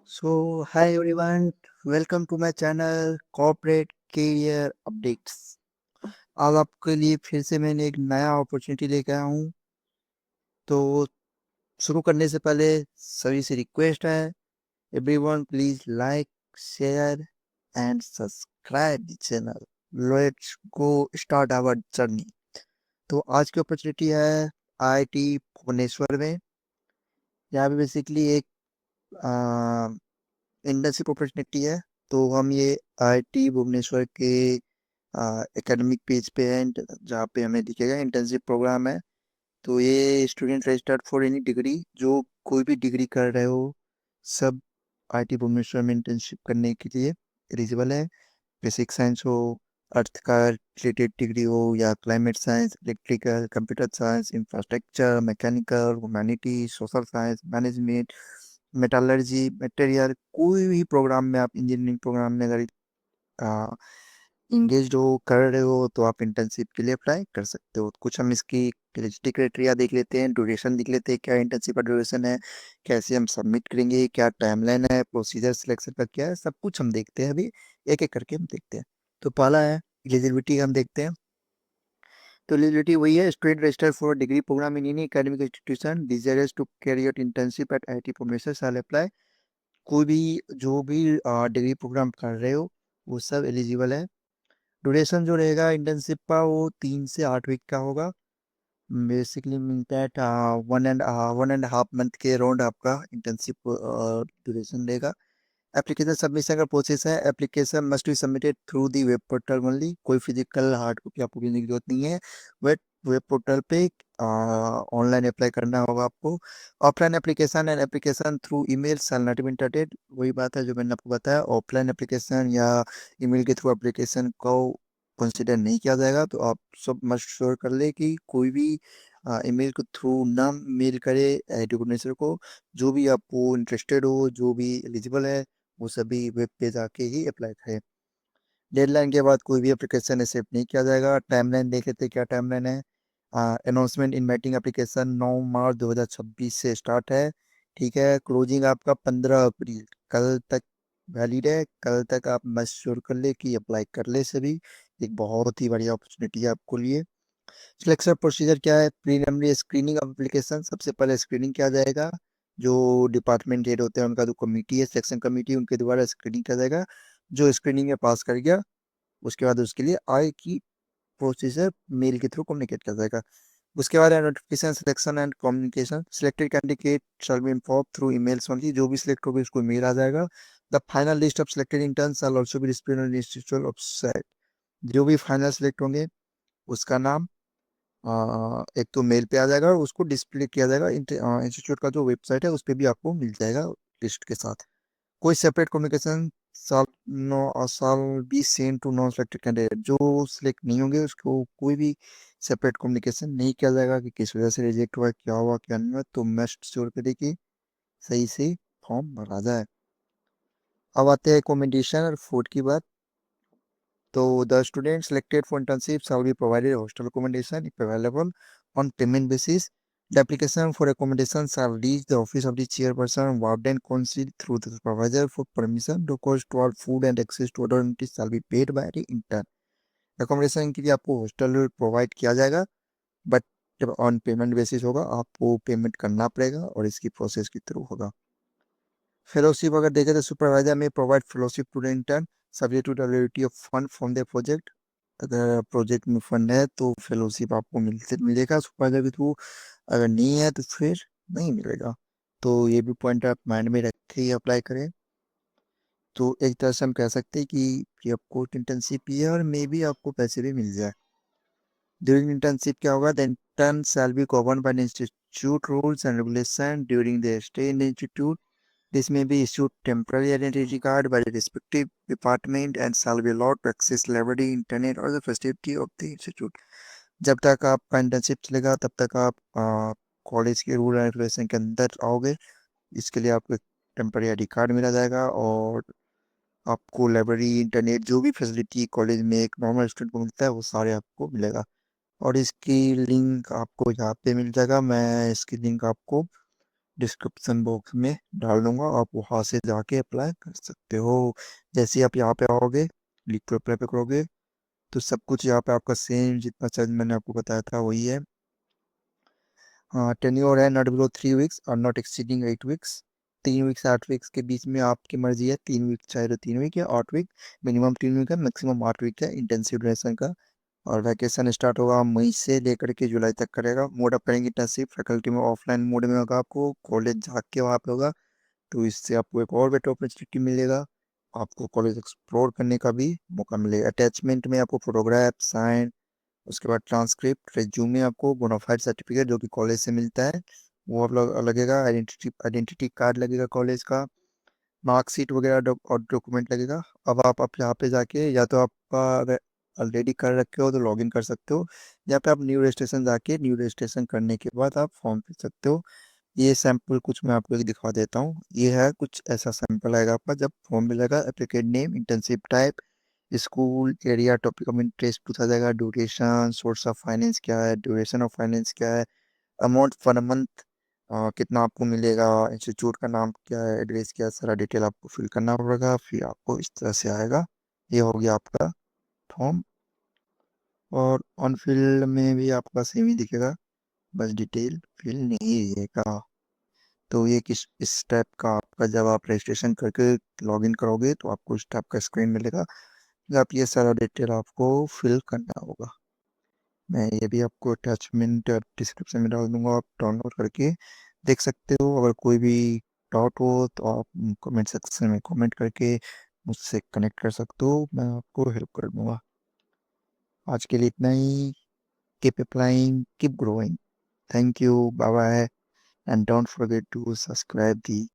Hi everyone, welcome to my channel Corporate Career Updates। आज आपके लिए फिर से मैंने एक नया अपॉर्चुनिटी लेकर आया हूँ। तो शुरू करने से पहले सभी से रिक्वेस्ट है, everyone please like, share and subscribe the channel. Let's go start our journey. तो आज की अपॉर्चुनिटी है आईआईटी भुवनेश्वर में। यहाँ पे बेसिकली एक इंटर्नशिप अपॉर्चुनिटी है। तो हम ये आईआईटी भुवनेश्वर के एकेडमिक पेज पे है, जहाँ पे हमें दिखेगा इंटर्नशिप प्रोग्राम है। तो ये student registered for any degree, जो कोई भी डिग्री कर रहे हो सब आईआईटी भुवनेश्वर में इंटर्नशिप करने के लिए एलिजिबल है। बेसिक साइंस हो, अर्थ का रिलेटेड डिग्री हो, या climate science, electrical, computer science, infrastructure, mechanical, humanity, social science, management, metallurgy, material, कोई भी प्रोग्राम में आप इंजीनियरिंग प्रोग्राम में अगर इंगेज हो कर रहे हो तो आप इंटर्नशिप के लिए अप्लाई कर सकते हो। कुछ हम इसकी एलिजिबिलिटी क्राइटेरिया देख लेते हैं, ड्यूरेशन देख लेते हैं, क्या इंटर्नशिप का ड्यूरेशन है, कैसे हम सबमिट करेंगे, क्या टाइमलाइन है, प्रोसीजर सिलेक्शन का क्या है, सब कुछ हम देखते हैं। अभी एक एक करके हम देखते हैं। तो पहला है एलिजिबिलिटी, हम देखते हैं। तो एलिजिबिलिटी वही है, student registered for degree programme in any academic institution desires to carry out internship at IIT Bhubaneswar shall apply. कोई भी जो भी डिग्री प्रोग्राम कर रहे हो वो सब एलिजिबल है। ड्यूरेशन जो रहेगा इंटर्नशिप का वो 3 से 8 वीक का होगा। बेसिकली मीन दैट 1.5 मंथ के अराउंड आपका इंटर्नशिप ड्यूरेशन रहेगा। एप्लीकेशन सबमिशन का प्रोसेस है, application must be submitted through the web portal only. कोई फिजिकल हार्ड कॉपी आपको भेजने की जरूरत नहीं है। वेब वेब पोर्टल पे ऑनलाइन अप्लाई करना होगा आपको। Offline application and application through email shall not be entertained. वही बात है जो मैंने आपको बताया, ऑफलाइन एप्लीकेशन या ईमेल के थ्रू एप्लीकेशन को कंसिडर नहीं किया जाएगा। तो आप सब मस्ट श्योर कर ले कि कोई भी ईमेल के थ्रू ना मेल करे एडुकेटर को। जो भी आपको इंटरेस्टेड हो, जो भी एलिजिबल है, वो सभी वेब पे जाके ही अप्लाई करें। डेडलाइन के बाद कोई भी एप्लीकेशन एक्सेप्ट नहीं किया जाएगा। टाइमलाइन देख लेते हैं, क्या टाइमलाइन है। अनाउंसमेंट इनवाइटिंग एप्लीकेशन 9 मार्च 2026 से स्टार्ट है। ठीक है, क्लोजिंग आपका 15 अप्रैल, कल तक वैलिड है। कल तक आप मश्योर कर ले कि अप्लाई कर ले सभी। एक बहुत ही बढ़िया अपॉर्चुनिटी है आपको लिए। सिलेक्शन प्रोसीजर क्या है, प्रीलिमिनरी स्क्रीनिंग ऑफ एप्लीकेशन। सबसे पहले स्क्रीनिंग किया जाएगा। जो डिपार्टमेंट हेड होते हैं उनका जो कमेटी है, सिलेक्शन कमेटी, उनके द्वारा स्क्रीनिंग किया जाएगा। जो स्क्रीनिंग में पास कर गया उसके बाद उसके लिए आय की प्रोसीजर मेल के थ्रू कम्युनिकेट किया जाएगा। उसके बाद notification, selection and communication. Selected candidate shall be inform through emails only. जो भी सिलेक्ट होगी उसको मेल आ जाएगा। The final list of selected interns shell also be displayed on institute website. जो भी फाइनल सिलेक्ट होंगे उसका नाम एक तो मेल पे आ जाएगा और उसको डिस्प्ले किया जाएगा। इंस्टीट्यूट का जो वेबसाइट है उस पर भी आपको मिल जाएगा लिस्ट के साथ। कोई separate communication shall shall be send to non selected candidate. जो सिलेक्ट नहीं होंगे उसको कोई भी सेपरेट कम्युनिकेशन नहीं किया जाएगा कि किस वजह से रिजेक्ट हुआ, क्या हुआ क्या नहीं हुआ। तो मस्ट श्योर करें कि सही से फॉर्म भरा जाए। अब आते हैं एकोमोडेशन और फूड की बात। So the students selected for internship shall be provided hostel accommodation if available on payment basis. The application for accommodation shall reach the office of the chairperson, warden, council through the supervisor for permission. The cost toward food and access to other amenities shall be paid by the intern. Accommodation के लिए आपको hostel provide किया जाएगा, but जब on payment basis होगा आपको payment करना पड़ेगा और इसकी प्रोसेस के थ्रू होगा। फेलोशिप अगर देखें तो supervisor may provide fellowship to the intern subject to the availability of fund from the project. अगर प्रोजेक्ट में फंड है तो फेलोशिप आपको मिलेगा सुपरवाइजर के थ्रू। अगर नहीं है तो फिर नहीं मिलेगा। तो ये भी पॉइंट आप माइंड में रख के ही अप्लाई करें। तो एक तरह से हम कह सकते हैं कि ये आपको इंटर्नशिप ही है और मे भी आपको पैसे भी मिल जाए। ड्यूरिंग इंटर्नशिप क्या होगा, the intern shall be govern by the institute rules and regulation during the stay in the institute. This may be issued temporary identity card by the respective department and shall be allowed to access library, internet or the facility of the institute. जब तक आपका internship चलेगा तब तक आप college के rule and regulation के अंदर आओगे। इसके लिए आपको टेम्पररी आईडी कार्ड मिला जाएगा और आपको लाइब्रेरी, इंटरनेट, जो भी फैसिलिटी कॉलेज में एक नॉर्मल स्टूडेंट को मिलता है वो सारे आपको मिलेगा। और इसकी लिंक आपको यहाँ पे मिल जाएगा। मैं इसकी लिंक आपको डिस्क्रिप्शन बॉक्स में डाल दूंगा, आप वहां से जाके अप्लाई कर सकते हो। जैसे ही आप यहाँ पे आओगे, लिंक पर अप्लाई पे करोगे, तो सब कुछ यहाँ पे आपका सेम जितना चार्ज मैंने आपको बताया था वही है। हाँ, टेन्योर है नॉट बिलो 3 वीक्स और नॉट एक्सीडिंग 8 वीक्स। 3 वीक से 8 वीक्स के बीच में आपकी मर्जी है, 3 वीक चाहे तो 3 वीक है, 8 वीक। मिनिमम 3 वीक है, मैक्सिमम 8 वीक है इंटेंसिव ड्यूरेशन का। और वैकेशन स्टार्ट होगा मई से लेकर के जुलाई तक करेगा। मोड ऑफ करेंगे इंटर्नशिप फैकल्टी में ऑफलाइन मोड में होगा, आपको कॉलेज जाके वहाँ पे होगा। तो इससे आपको एक और बेटर अपॉर्चुनिटी मिलेगा, आपको कॉलेज एक्सप्लोर करने का भी मौका मिलेगा। अटैचमेंट में आपको फोटोग्राफ, साइन, उसके बाद ट्रांसक्रिप्ट, रेज्यूमे, आपको बोनाफाइड सर्टिफिकेट जो कि कॉलेज से मिलता है वो आप लगेगा। आइडेंटिटी कार्ड लगेगा कॉलेज का, मार्कशीट वगैरह और डॉक्यूमेंट लगेगा। अब आप यहाँ पे जाके, या तो आपका ऑलरेडी कर रखे हो तो लॉगिन कर सकते हो, या पे आप न्यू रजिस्ट्रेशन जाके न्यू रजिस्ट्रेशन करने के बाद आप फॉर्म फिल सकते हो। ये सैंपल कुछ मैं आपको एक दिखा देता हूँ। ये है कुछ ऐसा सैंपल आएगा आपका जब फॉर्म मिलेगा। एप्लीकेट name, internship type, school, area, topic of interest पूछा जाएगा, ड्यूरेशन, सोर्स ऑफ फाइनेंस क्या है, ड्यूरेशन ऑफ फाइनेंस क्या है, अमाउंट पर मंथ कितना आपको मिलेगा, इंस्टीट्यूट का नाम क्या है, एड्रेस क्या है, सारा डिटेल आपको फिल करना पड़ेगा। फिर आपको इस तरह से आएगा। ये हो गया आपका फॉर्म। और ऑन फील्ड में भी आपका सेम ही दिखेगा, बस डिटेल फिल नहीं रहेगा। तो ये किस इस टाइप का आपका, जब आप रजिस्ट्रेशन करके लॉगिन करोगे तो आपको इस टाइप का स्क्रीन मिलेगा। आप ये सारा डिटेल आपको फिल करना होगा। मैं ये भी आपको अटैचमेंट डिस्क्रिप्शन में डाल दूंगा, आप डाउनलोड करके देख सकते हो। अगर कोई भी डाउट हो तो आप कमेंट सेक्शन में कमेंट करके मुझसे कनेक्ट कर सकते हो, मैं आपको हेल्प कर दूंगा। आज के लिए इतना ही। Keep applying, keep growing. Thank you, bye bye, and don't forget to subscribe the